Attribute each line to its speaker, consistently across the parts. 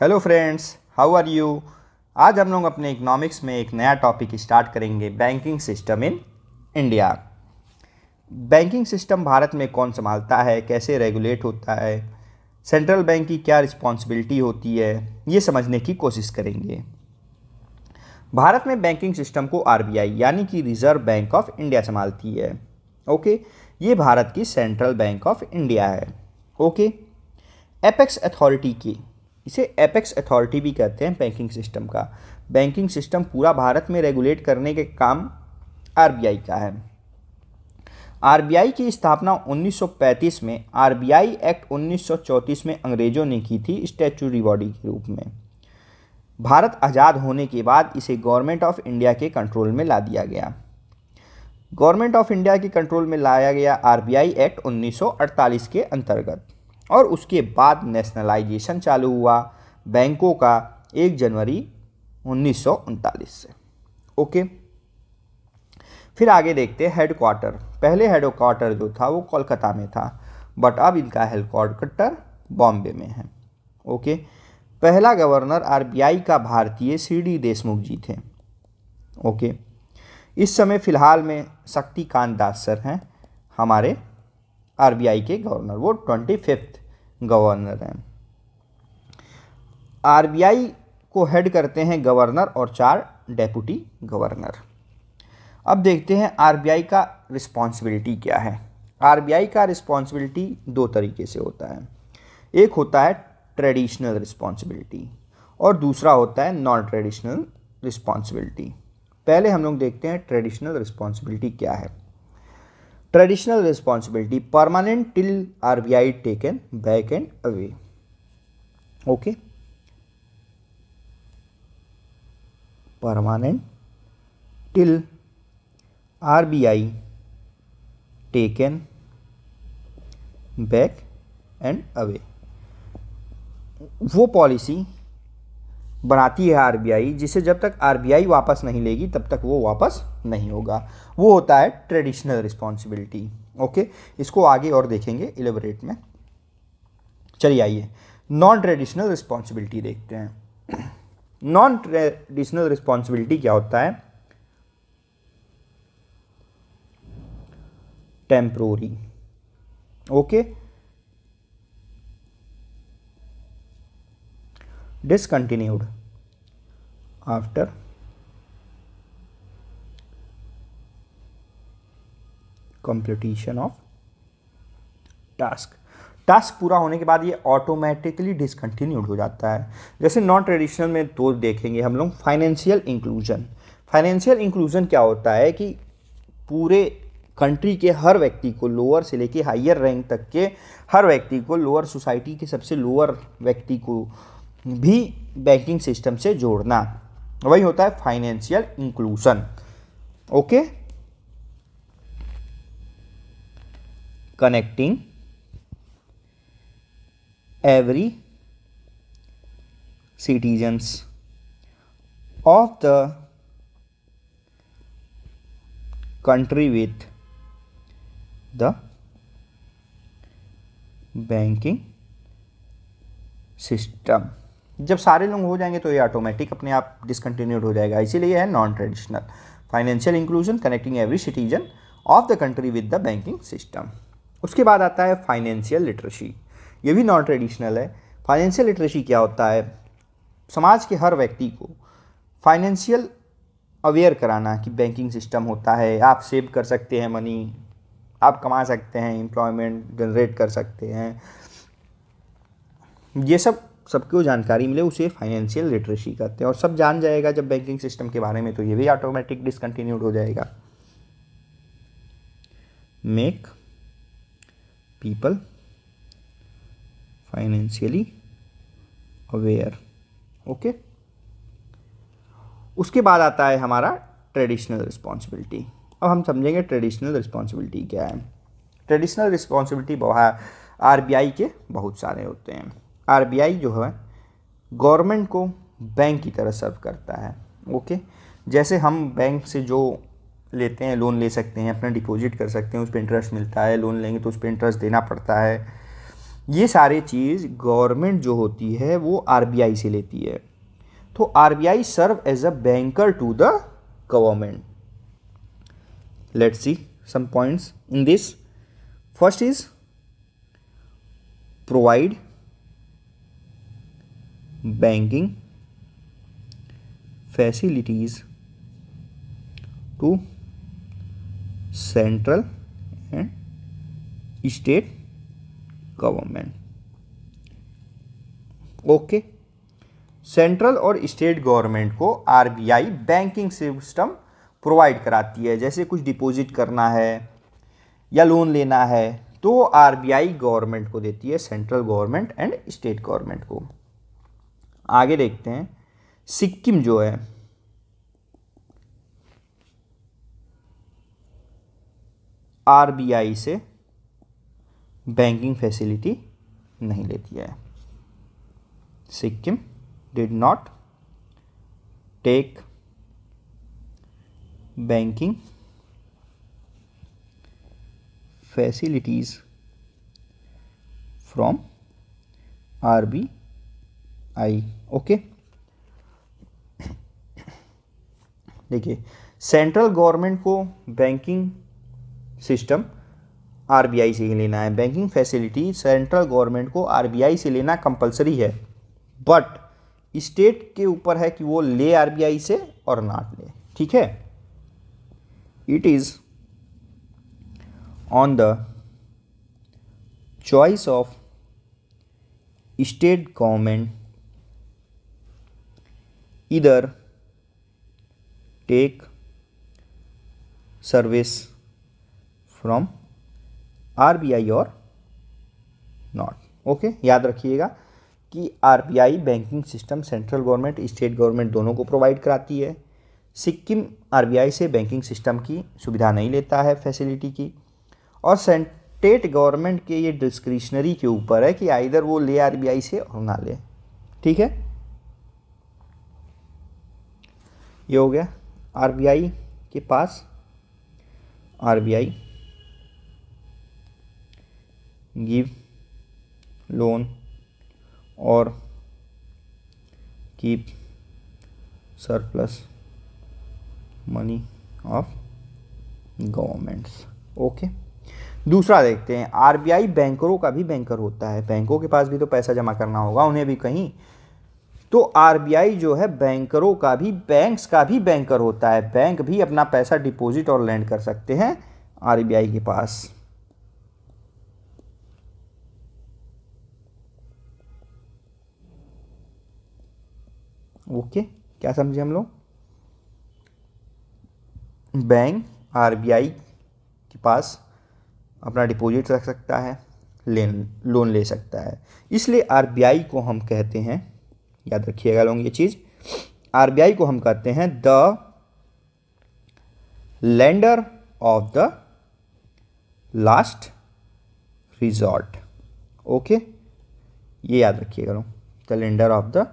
Speaker 1: Hello friends, how are you. आज हम लोग अपने इकोनॉमिक्स में एक नया टॉपिक स्टार्ट करेंगे, banking system in India. Banking system Bharat में कौन संभालता है, कैसे रेगुलेट होता है, सेंट्रल बैंक की क्या रिस्पॉन्सिबिलिटी होती है, ये समझने की कोशिश करेंगे। भारत में बैंकिंग सिस्टम को आरबीआई यानी कि रिजर्व बैंक ऑफ इंडिया संभालती है। ओके, ये भारत की सेंट्रल बैंक ऑफ इंडिया है। ओके, एपेक्स अथॉरिटी की, इसे एपेक्स अथॉरिटी भी कहते हैं बैंकिंग सिस्टम का। बैंकिंग सिस्टम पूरा भारत में रेगुलेट करने के काम आरबीआई का है। आरबीआई की स्थापना 1935 में आरबीआई एक्ट 1934 में अंग्रेजों ने की थी, स्टैट्यूटरी बॉडी के रूप में। भारत आज़ाद होने के बाद इसे गवर्नमेंट ऑफ इंडिया के कंट्रोल में ला दिया गया। गवर्नमेंट ऑफ इंडिया के कंट्रोल में लाया गया आरबीआई एक्ट 1948 के अंतर्गत, और उसके बाद नेशनलाइजेशन चालू हुआ बैंकों का 1 जनवरी 1939 से। ओके, फिर आगे देखते हैं हेडक्वार्टर। पहले हेडक्वार्टर जो था वो कोलकाता में था, बट अब इनका हेडक्वार्टर बॉम्बे में है। ओके, पहला गवर्नर आरबीआई का भारतीय सीडी देशमुख जी थे। ओके, इस समय फिलहाल में शक्तिकांत दास सर हैं हमारे आरबीआई के गवर्नर, वो 25th गवर्नर हैं। आरबीआई को हेड करते हैं गवर्नर और 4 डेप्यूटी गवर्नर। अब देखते हैं आरबीआई का रिस्पॉन्सिबिलिटी क्या है। आरबीआई का रिस्पॉन्सिबिलिटी 2 तरीके से होता है। एक होता है ट्रेडिशनल रिस्पॉन्सिबिलिटी और दूसरा होता है नॉन ट्रेडिशनल रिस्पॉन्सिबिलिटी। पहले हम लोग देखते हैं ट्रेडिशनल रिस्पॉन्सिबिलिटी क्या है। Traditional responsibility permanent till RBI taken back and away. Okay, permanent till RBI taken back and away. वो पॉलिसी बनाती है आरबीआई जिसे जब तक आरबीआई वापस नहीं लेगी तब तक वो वापस नहीं होगा। वो होता है ट्रेडिशनल रिस्पॉन्सिबिलिटी। ओके, इसको आगे और देखेंगे इलेबोरेट में। चलिए आइए नॉन ट्रेडिशनल रिस्पॉन्सिबिलिटी देखते हैं। नॉन ट्रेडिशनल रिस्पॉन्सिबिलिटी क्या होता है? Temporary. Okay, discontinued after completion of task पूरा होने के बाद ये ऑटोमेटिकली डिसकंटिन्यूड हो जाता है। जैसे नॉन ट्रेडिशनल में तो देखेंगे हम लोग फाइनेंशियल इंक्लूजन। फाइनेंशियल इंक्लूजन क्या होता है कि पूरे कंट्री के हर व्यक्ति को, लोअर से लेके हायर रैंक तक के हर व्यक्ति को, लोअर सोसाइटी के सबसे लोअर व्यक्ति को भी बैंकिंग सिस्टम से जोड़ना, वही होता है financial inclusion. Okay, connecting every citizens of the country with the banking system. जब सारे लोग हो जाएंगे तो ये ऑटोमेटिक अपने आप डिसकंटिन्यूड हो जाएगा, इसीलिए है non traditional. Financial inclusion connecting every citizen of the country with the banking system. उसके बाद आता है फाइनेंशियल लिटरेसी, ये भी नॉन ट्रेडिशनल है। फाइनेंशियल लिटरेसी क्या होता है? समाज के हर व्यक्ति को फाइनेंशियल अवेयर कराना कि बैंकिंग सिस्टम होता है, आप सेव कर सकते हैं मनी, आप कमा सकते हैं, एम्प्लॉयमेंट जनरेट कर सकते हैं, ये सबको जानकारी मिले, उसे फाइनेंशियल लिटरेसी कहते हैं। और सब जान जाएगा जब बैंकिंग सिस्टम के बारे में तो ये भी ऑटोमेटिक डिसकंटिन्यूड हो जाएगा। Make people financially aware. Okay, उसके बाद आता है हमारा ट्रेडिशनल रिस्पॉन्सिबिलिटी। अब हम समझेंगे ट्रेडिशनल रिस्पॉन्सिबिलिटी क्या है। ट्रेडिशनल रिस्पॉन्सिबिलिटी आरबीआई के बहुत सारे होते हैं। आरबीआई जो है गवर्नमेंट को बैंक की तरह सर्व करता है। ओके, जैसे हम बैंक से जो लेते हैं, लोन ले सकते हैं, अपना डिपॉजिट कर सकते हैं, उस पर इंटरेस्ट मिलता है, लोन लेंगे तो उस पर इंटरेस्ट देना पड़ता है, ये सारे चीज़ गवर्नमेंट जो होती है वो आरबीआई से लेती है। तो RBI serve as a banker to the government. Let's see some points in this. First is provide banking facilities to central and state government. Okay, central और स्टेट गवर्नमेंट को आरबीआई बैंकिंग सिस्टम प्रोवाइड कराती है। जैसे कुछ deposit करना है या loan लेना है तो आरबीआई गवर्नमेंट को देती है, central government and state government को। आगे देखते हैं, सिक्किम जो है आरबीआई से बैंकिंग फैसिलिटी नहीं लेती है। Sikkim did not take banking facilities from RBI. Okay, देखिए सेंट्रल गवर्नमेंट को बैंकिंग सिस्टम आरबीआई से ही लेना है। बैंकिंग फैसिलिटी सेंट्रल गवर्नमेंट को आरबीआई से लेना कंपलसरी है, बट स्टेट के ऊपर है कि वो ले आरबीआई से और नॉट ले। ठीक है, it is on the choice of state government इधर टेक सर्विस फ्रॉम आरबीआई और नॉट। ओके, याद रखिएगा कि RBI banking system central government state government दोनों को प्रोवाइड कराती है। सिक्किम आरबीआई से बैंकिंग सिस्टम की सुविधा नहीं लेता है, फैसिलिटी की। और स्टेट गवर्नमेंट के ये डिस्क्रिशनरी के ऊपर है कि आइदर वो ले आरबीआई से और ना ले। ठीक है, ये हो गया आरबीआई के पास। आरबीआई गिव लोन और keep surplus money of governments. Okay, दूसरा देखते हैं, आरबीआई बैंकरों का भी बैंकर होता है। बैंकों के पास भी तो पैसा जमा करना होगा उन्हें भी कहीं, तो आरबीआई जो है बैंकरों का भी, बैंक्स का भी बैंकर होता है। बैंक भी अपना पैसा डिपॉजिट और लैंड कर सकते हैं आरबीआई के पास। ओके, क्या समझे हम लोग? बैंक आरबीआई के पास अपना डिपॉजिट रख सकता है, लोन ले सकता है, इसलिए आरबीआई को हम कहते हैं, याद रखिएगा लोग ये चीज़, आरबीआई को हम कहते हैं the lender of the last resort. Okay, ये याद रखिएगा लोग, the lender of the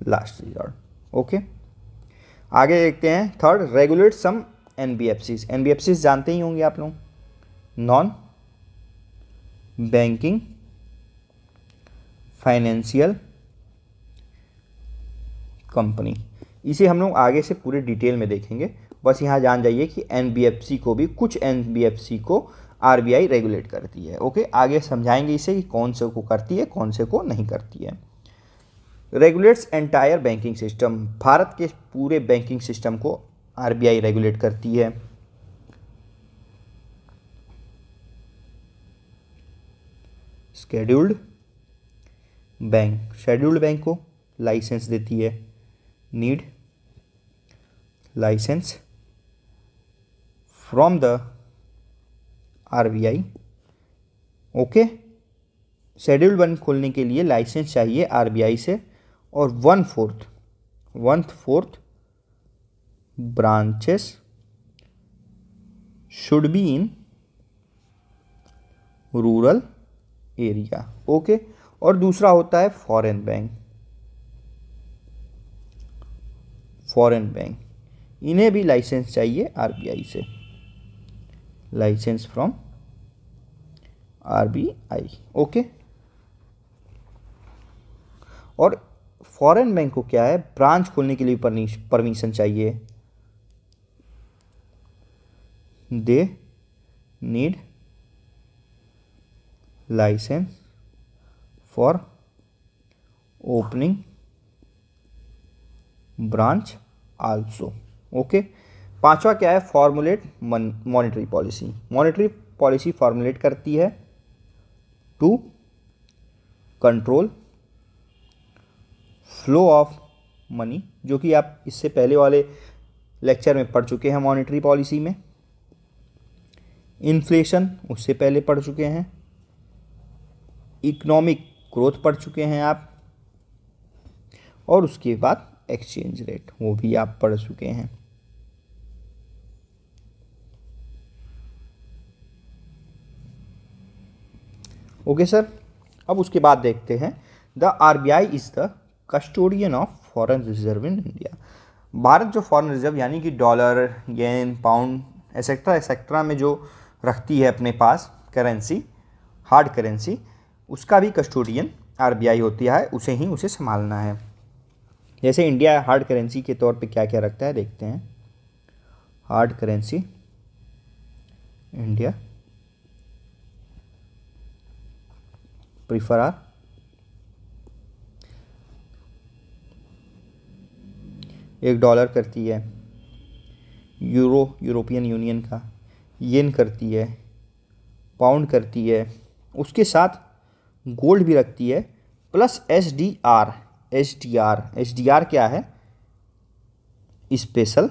Speaker 1: last resort. Okay, आगे देखते हैं थर्ड, रेगुलेट सम एनबीएफसीज। एनबीएफसीज जानते ही होंगे आप लोग, नॉन बैंकिंग फाइनेंशियल कंपनी। इसे हम लोग आगे से पूरे डिटेल में देखेंगे, बस यहाँ जान जाइए कि एनबीएफसी को भी, कुछ एनबीएफसी को आरबीआई रेगुलेट करती है। ओके, आगे समझाएंगे इसे कि कौन से को करती है, कौन से को नहीं करती है। Regulates entire banking system, Bharat के पूरे बैंकिंग सिस्टम को आरबीआई रेगुलेट करती है। शेड्यूल्ड बैंक, शेड्यूल्ड बैंक को लाइसेंस देती है, need license from the RBI. Okay, scheduled bank खोलने के लिए लाइसेंस चाहिए आरबीआई से, और 1/4 branches should be in rural area. Okay, और दूसरा होता है फॉरेन बैंक। फॉरेन बैंक, इन्हें भी लाइसेंस चाहिए आरबीआई से, लाइसेंस फ्रॉम RBI। ओके। और फॉरेन बैंक को क्या है, ब्रांच खोलने के लिए परमिशन चाहिए। They need license for opening branch also. Okay. पांचवा क्या है, formulate monetary policy. Monetary policy formulate करती है to control flow of money, जो कि आप इससे पहले वाले लेक्चर में पढ़ चुके हैं मॉनेटरी पॉलिसी में। इन्फ्लेशन उससे पहले पढ़ चुके हैं। इकोनॉमिक ग्रोथ पढ़ चुके हैं आप। और उसके बाद एक्सचेंज रेट, वो भी आप पढ़ चुके हैं। Okay sir. अब उसके बाद देखते हैं, the RBI is the custodian of foreign reserve in India. Bharat जो फॉरेन रिजर्व यानी कि डॉलर, येन, पाउंड एक्सेट्रा एक्सेट्रा में जो रखती है अपने पास करेंसी, हार्ड करेंसी, उसका भी कस्टोडियन आरबीआई होती है, उसे संभालना है। जैसे इंडिया हार्ड करेंसी के तौर पे क्या क्या रखता है देखते हैं। Hard currency India prefer are एक डॉलर करती है, यूरोपियन यूनियन का, येन करती है, पाउंड करती है, उसके साथ गोल्ड भी रखती है, प्लस एसडीआर। एसडीआर क्या है, स्पेशल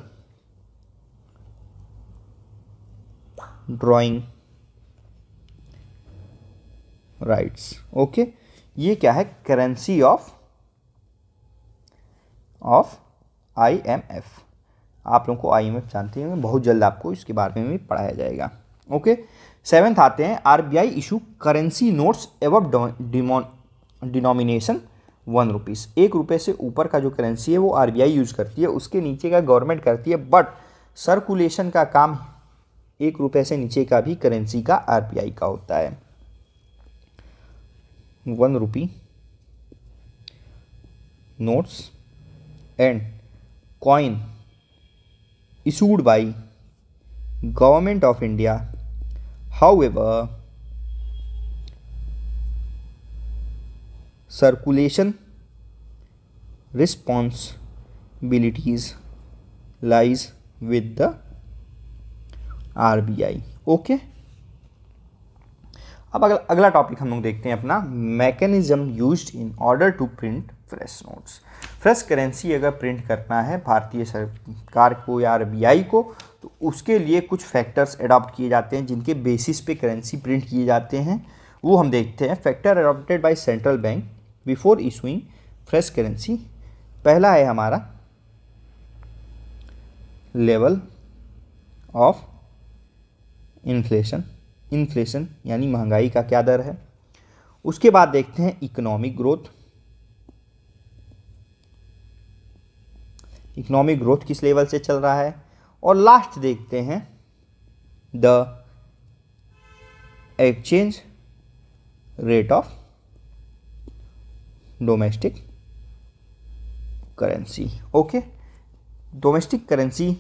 Speaker 1: ड्राइंग राइट्स। ओके। ये क्या है, करेंसी ऑफ IMF। आप लोगों को IMF जानते हैं, बहुत जल्द आपको इसके बारे में भी पढ़ाया जाएगा। ओके। सेवेंथ आते हैं, RBI issue currency notes एवब denomination 1 rupees. 1 रुपये से ऊपर का जो करेंसी है वो आरबीआई यूज़ करती है, उसके नीचे का गवर्नमेंट करती है, बट सर्कुलेशन का काम 1 रुपये से नीचे का भी करेंसी का आरबीआई का होता है। 1 rupee notes and coin issued by government of India, however circulation responsibilities lies with the RBI। Okay. अब अगला टॉपिक हम लोग देखते हैं अपना, mechanism used in order to print fresh notes. Fresh currency अगर प्रिंट करना है भारतीय सरकार को या आरबीआई को, तो उसके लिए कुछ फैक्टर्स अडॉप्ट किए जाते हैं जिनके बेसिस पे करेंसी प्रिंट किए जाते हैं, वो हम देखते हैं। Factor adopted by central bank before issuing fresh currency. पहला है हमारा लेवल ऑफ इन्फ्लेशन यानी महंगाई का क्या दर है। उसके बाद देखते हैं इकोनॉमिक ग्रोथ। इकोनॉमिक ग्रोथ किस लेवल से चल रहा है। और लास्ट देखते हैं the exchange rate of domestic currency. Okay. Domestic currency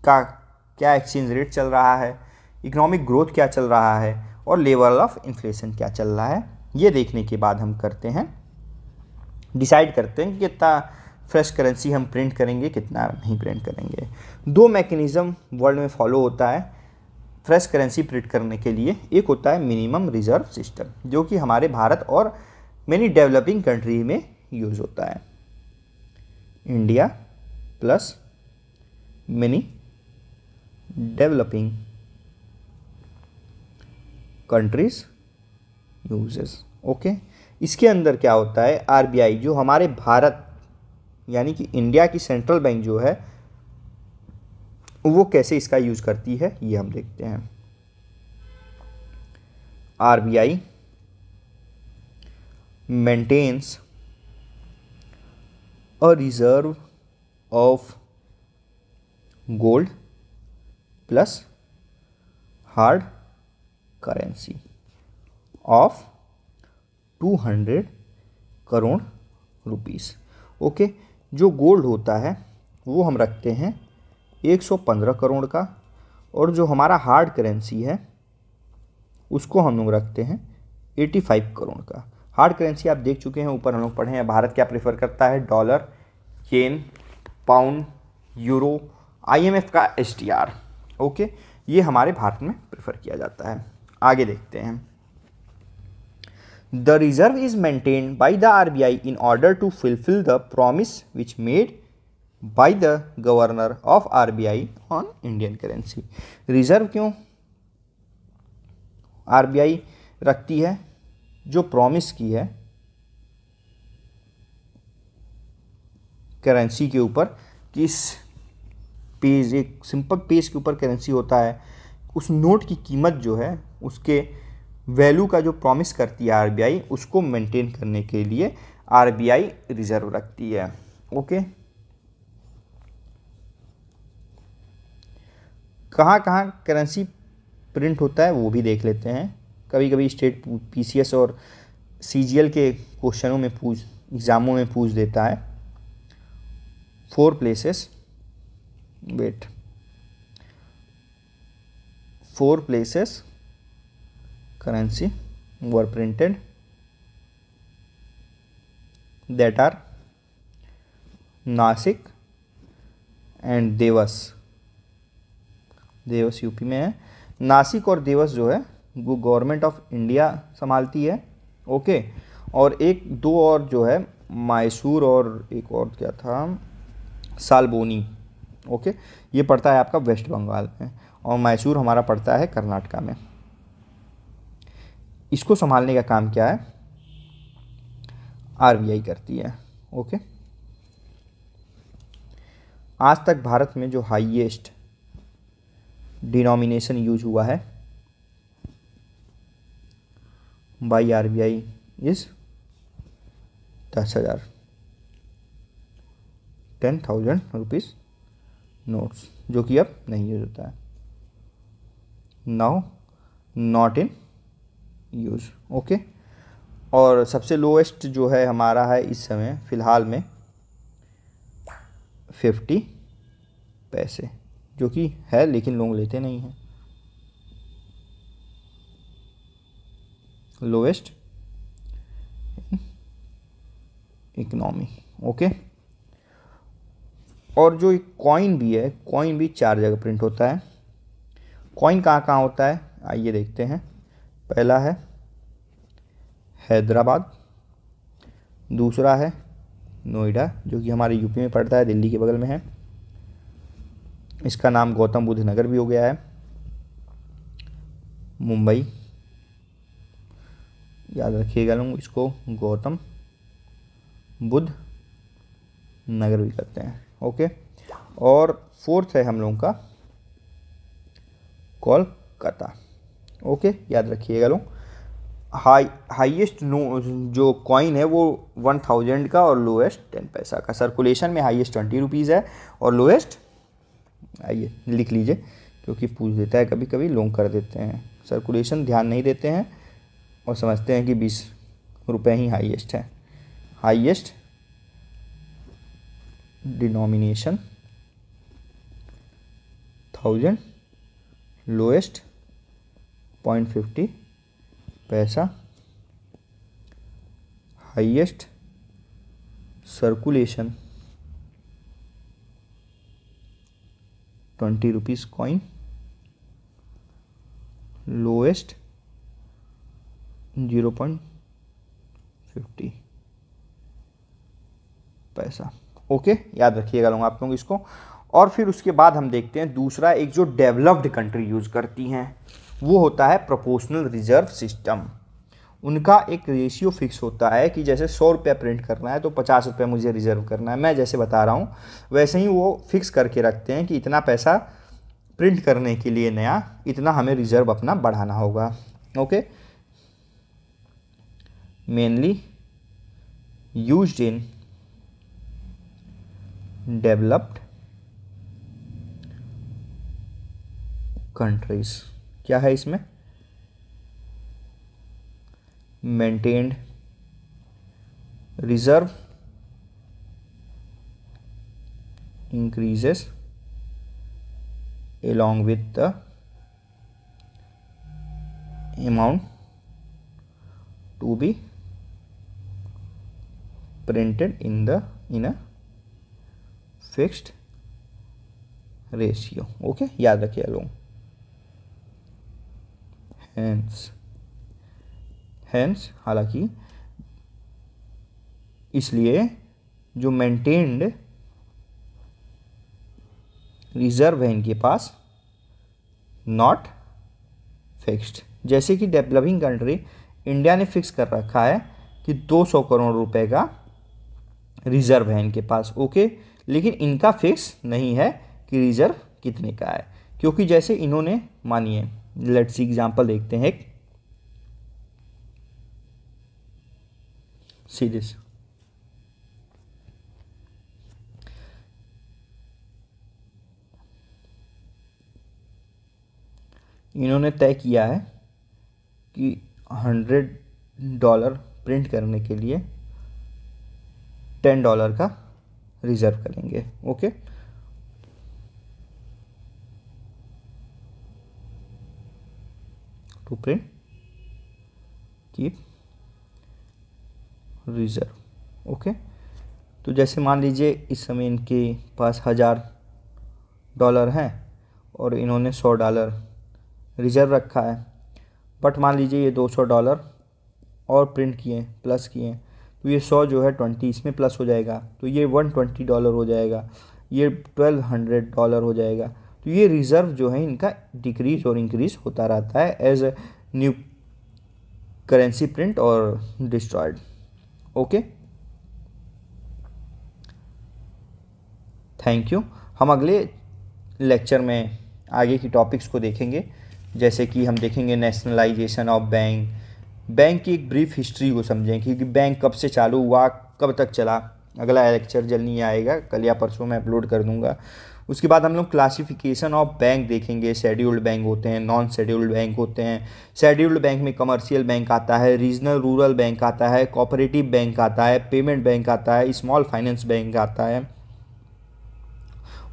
Speaker 1: का क्या एक्सचेंज रेट चल रहा है, इकोनॉमिक ग्रोथ क्या चल रहा है, और लेवल ऑफ इन्फ्लेशन क्या चल रहा है, ये देखने के बाद हम करते हैं, डिसाइड करते हैं कि कितना फ्रेश करेंसी हम प्रिंट करेंगे, कितना नहीं प्रिंट करेंगे। 2 मैकेनिज़्म वर्ल्ड में फॉलो होता है फ्रेश करेंसी प्रिंट करने के लिए। एक होता है मिनिमम रिजर्व सिस्टम, जो कि हमारे भारत और मेनी डेवलपिंग कंट्री में यूज़ होता है। India plus many developing countries uses. Okay. इसके अंदर क्या होता है, आरबीआई जो हमारे भारत यानी कि इंडिया की सेंट्रल बैंक जो है वो कैसे इसका यूज करती है ये हम देखते हैं। RBI maintains a reserve of gold plus hard currency. Of 200 crore rupees. Okay, जो गोल्ड होता है वो हम रखते हैं 115 करोड़ का, और जो हमारा हार्ड करेंसी है उसको हम लोग रखते हैं 85 करोड़ का। हार्ड करेंसी आप देख चुके हैं, ऊपर हम लोग पढ़े हैं। भारत क्या प्रेफर करता है? डॉलर, येन, पाउंड, यूरो, IMF का SDR। ओके, ये हमारे भारत में प्रेफर किया जाता है। आगे देखते हैं। The reserve is maintained by the RBI in order to fulfil the promise which made by the governor of RBI on Indian currency. Reserve क्यों RBI रखती है? जो प्रॉमिस की है करेंसी के ऊपर, किस पेज, एक सिंपल पेज के ऊपर करेंसी होता है, उस नोट की कीमत जो है उसके वैल्यू का जो प्रॉमिस करती है RBI, उसको मेंटेन करने के लिए RBI रिजर्व रखती है। ओके, कहाँ कहाँ करेंसी प्रिंट होता है वो भी देख लेते हैं। कभी कभी स्टेट PCS और CGL के क्वेश्चनों में एग्जामों में पूछ देता है। 4 places currency were printed, that are Nashik and Dewas. Dewas UP में है। नासिक और देवस जो है वो गवर्नमेंट ऑफ इंडिया संभालती है। ओके, और एक दो और जो है मैसूर, और एक और क्या था, सालबोनी। ओके, ये पड़ता है आपका वेस्ट बंगाल में, और मैसूर हमारा पड़ता है कर्नाटका में। इसको संभालने का काम क्या है? RBI करती है। ओके, आज तक भारत में जो हाईएस्ट डिनोमिनेशन यूज हुआ है by RBI is 10,000 rupees notes, जो कि अब नहीं यूज होता है, now not in use. Okay, और सबसे लोएस्ट जो है हमारा है इस समय फ़िलहाल में 50 पैसे, जो कि है लेकिन लोग लेते नहीं हैं। Lowest economy. ओके, और जो कॉइन भी है, कॉइन भी 4 जगह प्रिंट होता है। कॉइन कहाँ कहाँ होता है आइए देखते हैं। पहला है हैदराबाद, दूसरा है नोएडा जो कि हमारे यूपी में पड़ता है, दिल्ली के बगल में है। इसका नाम गौतम बुद्ध नगर भी हो गया है। मुंबई, याद रखिएगा लोग, इसको गौतम बुद्ध नगर भी करते हैं। ओके, और फोर्थ है हम लोगों का कोलकाता। ओके, याद रखिएगा लोग। हाईएस्ट जो कॉइन है वो 1000 का और लोएस्ट 10 पैसा का। सर्कुलेशन में हाईएस्ट 20 रुपीज़ है और लोएस्ट, आइए लिख लीजिए क्योंकि पूछ देता है कभी कभी, लोग कर देते हैं सर्कुलेशन, ध्यान नहीं देते हैं और समझते हैं कि 20 रुपये ही हाईएस्ट है। हाईएस्ट डिनोमिनेशन 1000, लोएस्ट 0.50 पैसा, highest circulation 20 rupees coin, lowest 0.50 पैसा। ओके, याद रखिएगा लोग आप लोग इसको। और फिर उसके बाद हम देखते हैं दूसरा, एक जो डेवलप्ड कंट्री यूज़ करती हैं वो होता है प्रोपोर्शनल रिजर्व सिस्टम। उनका एक रेशियो फिक्स होता है कि जैसे 100 रुपया प्रिंट करना है तो 50 रुपया मुझे रिजर्व करना है। मैं जैसे बता रहा हूँ वैसे ही वो फिक्स करके रखते हैं कि इतना पैसा प्रिंट करने के लिए नया, इतना हमें रिजर्व अपना बढ़ाना होगा। Okay, mainly used in developed countries. क्या है इसमें? maintained reserve increases along with the amount to be printed in a fixed ratio. Okay, याद रखिए लोग। हैंस हालांकि इसलिए जो मेंटेन्ड रिजर्व है इनके पास नॉट फिक्स्ड। जैसे कि डेवलपिंग कंट्री इंडिया ने फिक्स कर रखा है कि 200 करोड़ रुपए का रिजर्व है इनके पास, ओके, लेकिन इनका फिक्स नहीं है कि रिजर्व कितने का है, क्योंकि जैसे इन्होंने, मानिए लेट्स सी एग्जांपल देखते हैं, सी दिस, इन्होंने तय किया है कि $100 प्रिंट करने के लिए $10 का रिजर्व करेंगे, okay. To print keep reserve, okay. तो जैसे मान लीजिए इस समय इनके पास $1000 हैं और इन्होंने $100 रिजर्व रखा है, बट मान लीजिए ये $200 और प्रिंट किए, प्लस किए, तो ये 100 जो है 20 इसमें प्लस हो जाएगा, तो ये $120 हो जाएगा, ये $1200 हो जाएगा। तो ये रिज़र्व जो है इनका डिक्रीज और इंक्रीज होता रहता है एज न्यू करेंसी प्रिंट और डिस्ट्रॉयड, ओके। Thank you. हम अगले लेक्चर में आगे की टॉपिक्स को देखेंगे, जैसे कि हम देखेंगे नेशनलाइजेशन ऑफ बैंक की एक ब्रीफ हिस्ट्री को समझें, क्योंकि बैंक कब से चालू हुआ, कब तक चला। अगला लेक्चर जल्दी आएगा, कल या परसों में अपलोड कर दूंगा। उसके बाद हम लोग क्लासिफिकेशन ऑफ बैंक देखेंगे। शेड्यूल्ड बैंक होते हैं, नॉन शेड्यूल्ड बैंक होते हैं। शेड्यूल्ड बैंक में कमर्शियल बैंक आता है, रीजनल रूरल बैंक आता है, कोऑपरेटिव बैंक आता है, पेमेंट बैंक आता है, स्मॉल फाइनेंस बैंक आता है।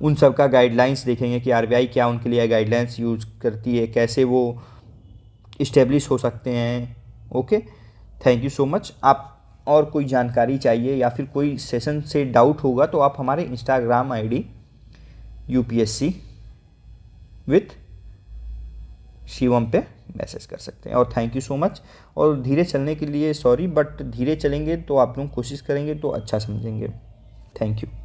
Speaker 1: उन सब का गाइडलाइंस देखेंगे कि आरबीआई क्या उनके लिए गाइडलाइंस यूज़ करती है, कैसे वो इस्टेब्लिश हो सकते हैं, okay. Thank you so much. आप और कोई जानकारी चाहिए या फिर कोई सेशन से डाउट होगा तो आप हमारे Instagram ID UPSC with Shivam पे मैसेज कर सकते हैं। और थैंक यू सो मच। और धीरे चलने के लिए सॉरी, बट धीरे चलेंगे तो आप लोग कोशिश करेंगे तो अच्छा समझेंगे। Thank you.